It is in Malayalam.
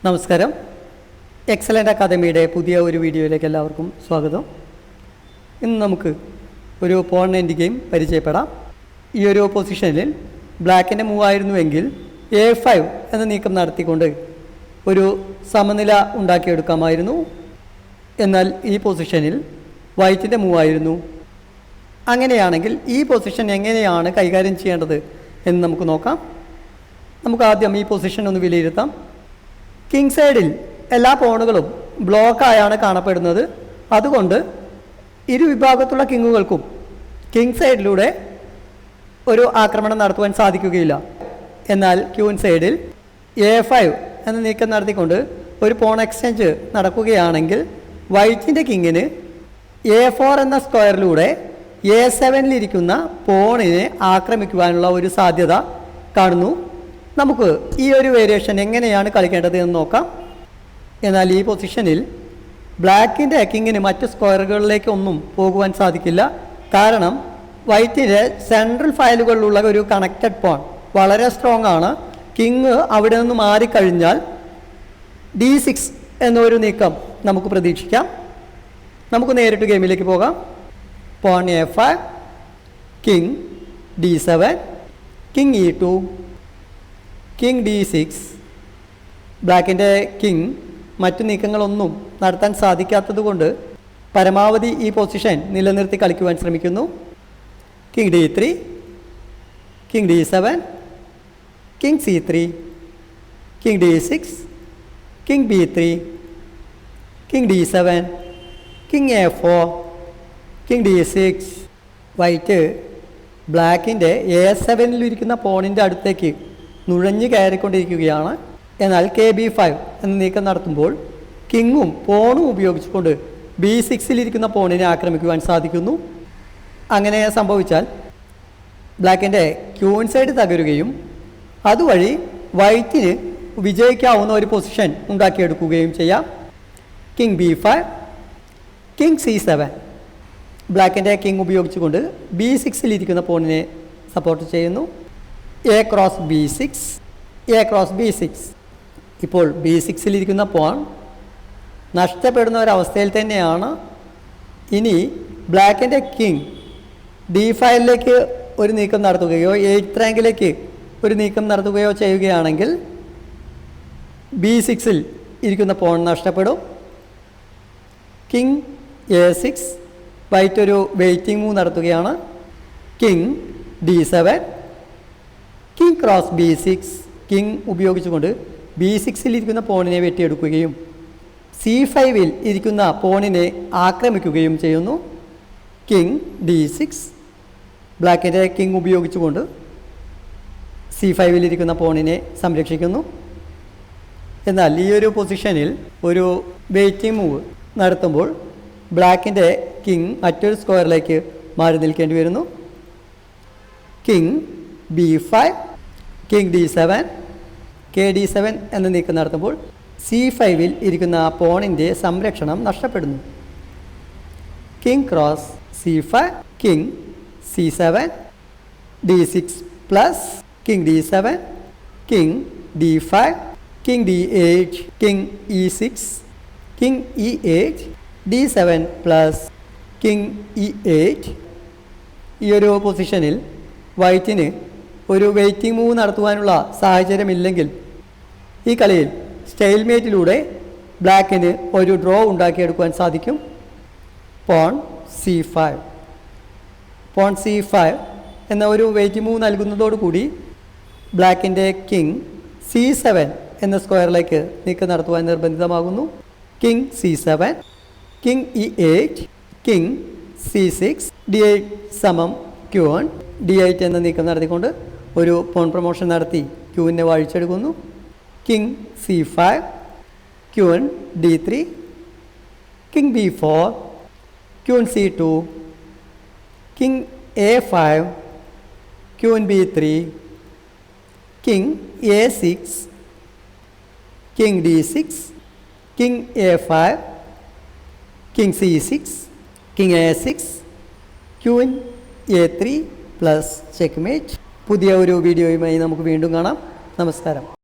നമസ്കാരം. എക്സലൻ്റ് അക്കാദമിയുടെ പുതിയ ഒരു വീഡിയോയിലേക്ക് എല്ലാവർക്കും സ്വാഗതം. ഇന്ന് നമുക്ക് ഒരു പോൺ എൻഡ് ഗെയിം പരിചയപ്പെടാം. ഈ ഒരു പൊസിഷനിൽ ബ്ലാക്കിൻ്റെ മൂവ് ആയിരുന്നുവെങ്കിൽ A5 എന്ന നീക്കം നടത്തിക്കൊണ്ട് ഒരു സമനില ഉണ്ടാക്കിയെടുക്കാമായിരുന്നു. എന്നാൽ ഈ പൊസിഷനിൽ വൈറ്റിൻ്റെ മൂവ് ആയിരുന്നു. അങ്ങനെയാണെങ്കിൽ ഈ പൊസിഷൻ എങ്ങനെയാണ് കൈകാര്യം ചെയ്യേണ്ടത് എന്ന് നമുക്ക് നോക്കാം. നമുക്ക് ആദ്യം ഈ പൊസിഷൻ ഒന്ന് വിലയിരുത്താം. കിങ് സൈഡിൽ എല്ലാ പോണുകളും ബ്ലോക്കായാണ് കാണപ്പെടുന്നത്. അതുകൊണ്ട് ഇരുവിഭാഗത്തുള്ള കിങ്ങുകൾക്കും കിങ് സൈഡിലൂടെ ഒരു ആക്രമണം നടത്തുവാൻ സാധിക്കുകയില്ല. എന്നാൽ ക്യൂൻ സൈഡിൽ A5 എന്ന നീക്കം നടത്തിക്കൊണ്ട് ഒരു പോൺ എക്സ്ചേഞ്ച് നടക്കുകയാണെങ്കിൽ വൈറ്റിൻ്റെ കിങ്ങിന് A4 എന്ന സ്ക്വയറിലൂടെ A7-ലിരിക്കുന്ന പോണിനെ ആക്രമിക്കുവാനുള്ള ഒരു സാധ്യത കാണുന്നു. നമുക്ക് ഈ ഒരു വേരിയേഷൻ എങ്ങനെയാണ് കളിക്കേണ്ടത് എന്ന് നോക്കാം. എന്നാൽ ഈ പൊസിഷനിൽ ബ്ലാക്കിൻ്റെ കിങ്ങിന് മറ്റ് സ്ക്വയറുകളിലേക്കൊന്നും പോകുവാൻ സാധിക്കില്ല. കാരണം വൈറ്റിൻ്റെ സെൻട്രൽ ഫയലുകളിലുള്ള ഒരു കണക്റ്റഡ് പോൺ വളരെ സ്ട്രോങ് ആണ്. കിങ് അവിടെ നിന്ന് മാറിക്കഴിഞ്ഞാൽ D6 എന്നൊരു നീക്കം നമുക്ക് പ്രതീക്ഷിക്കാം. നമുക്ക് നേരിട്ട് ഗെയിമിലേക്ക് പോകാം. Pawn A5, king D7, king E2, king D6. ബ്ലാക്കിൻ്റെ കിങ് മറ്റു നീക്കങ്ങളൊന്നും നടത്താൻ സാധിക്കാത്തതുകൊണ്ട് പരമാവധി ഈ പൊസിഷൻ നിലനിർത്തി കളിക്കുവാൻ ശ്രമിക്കുന്നു. King D3, king D7, king C3, king D6, king B3, king D7, king A4, king D6. White ബ്ലാക്കിൻ്റെ A7-ലിരിക്കുന്ന പോണിൻ്റെ അടുത്തേക്ക് നുഴഞ്ഞു കയറിക്കൊണ്ടിരിക്കുകയാണ്. എന്നാൽ KB5 എന്ന നീക്കം നടത്തുമ്പോൾ കിങ്ങും പോണും ഉപയോഗിച്ചുകൊണ്ട് B6-ലിരിക്കുന്ന പോണിനെ ആക്രമിക്കുവാൻ സാധിക്കുന്നു. അങ്ങനെ സംഭവിച്ചാൽ ബ്ലാക്കിൻ്റെ ക്യൂൻ സൈഡ് തകരുകയും അതുവഴി വൈറ്റിന് വിജയിക്കാവുന്ന ഒരു പൊസിഷൻ ഉണ്ടാക്കിയെടുക്കുകയും ചെയ്യാം. King B5, king C7. ബ്ലാക്കിൻ്റെ king ഉപയോഗിച്ചുകൊണ്ട് B6-ലിരിക്കുന്ന പോണിനെ സപ്പോർട്ട് ചെയ്യുന്നു. A cross B6, A cross B6. ഇപ്പോൾ B6-ലിരിക്കുന്ന പോൺ നഷ്ടപ്പെടുന്ന ഒരവസ്ഥയിൽ തന്നെയാണ്. ഇനി ബ്ലാക്കിൻ്റെ കിങ് D5-ലേക്ക് ഒരു നീക്കം നടത്തുകയോ 8th റാങ്കിലേക്ക് ഒരു നീക്കം നടത്തുകയോ ചെയ്യുകയാണെങ്കിൽ B6-ൽ ഇരിക്കുന്ന പോൺ നഷ്ടപ്പെടും. കിങ് A6, വൈറ്റ് ഒരു വെയിറ്റിംഗ് മൂവ് നടത്തുകയാണ്. King D7, king cross B6. King ഉപയോഗിച്ചുകൊണ്ട് B6-ലിരിക്കുന്ന പോണിനെ വെട്ടിയെടുക്കുകയും C5-ൽ ഇരിക്കുന്ന പോണിനെ ആക്രമിക്കുകയും ചെയ്യുന്നു. കിങ് D6, ബ്ലാക്കിൻ്റെ കിങ് ഉപയോഗിച്ചുകൊണ്ട് C5-ലിരിക്കുന്ന പോണിനെ സംരക്ഷിക്കുന്നു. എന്നാൽ ഈ ഒരു പൊസിഷനിൽ ഒരു വെയിറ്റിംഗ് മൂവ് നടത്തുമ്പോൾ ബ്ലാക്കിൻ്റെ കിങ് മറ്റൊരു സ്ക്വയറിലേക്ക് മാറി നിൽക്കേണ്ടി വരുന്നു. King B5, king D7, KD7 എന്ന നീക്കം നടത്തുമ്പോൾ C5-ൽ ഇരിക്കുന്ന പോണിൻ്റെ സംരക്ഷണം നഷ്ടപ്പെടുന്നു. King cross C5, king C7, D6 plus king D7, king D5, king D8, king E6, king E8, D7 plus king E8. ഈ ഒരു പൊസിഷനിൽ വൈറ്റിന് ഒരു വെയിറ്റിംഗ് മൂവ് നടത്തുവാനുള്ള സാഹചര്യമില്ലെങ്കിൽ ഈ കളിയിൽ സ്റ്റൈൽമേറ്റിലൂടെ ബ്ലാക്കിന് ഒരു ഡ്രോ ഉണ്ടാക്കിയെടുക്കുവാൻ സാധിക്കും. Porn C5. പോൺ C5 എന്ന ഒരു വെയിറ്റിംഗ് മൂവ് നൽകുന്നതോടുകൂടി ബ്ലാക്കിൻ്റെ കിങ് C7 എന്ന സ്ക്വയറിലേക്ക് നീക്കം നടത്തുവാൻ നിർബന്ധിതമാകുന്നു. King C7, king E8, king C6, D8 സമം Q1. D8 എന്ന നീക്കം നടത്തിക്കൊണ്ട് ഒരു പോൺ പ്രൊമോഷൻ നടത്തി ക്യൂവിനെ വാഴിച്ചെടുക്കുന്നു. King C5, queen D3, king B4, queen C2, king A5, queen B3, king A6, king D6, king A5, king C6, king A6, queen A3 plus checkmate. പുതിയ ഒരു വീഡിയോയുമായി നമുക്ക് വീണ്ടും കാണാം. നമസ്കാരം.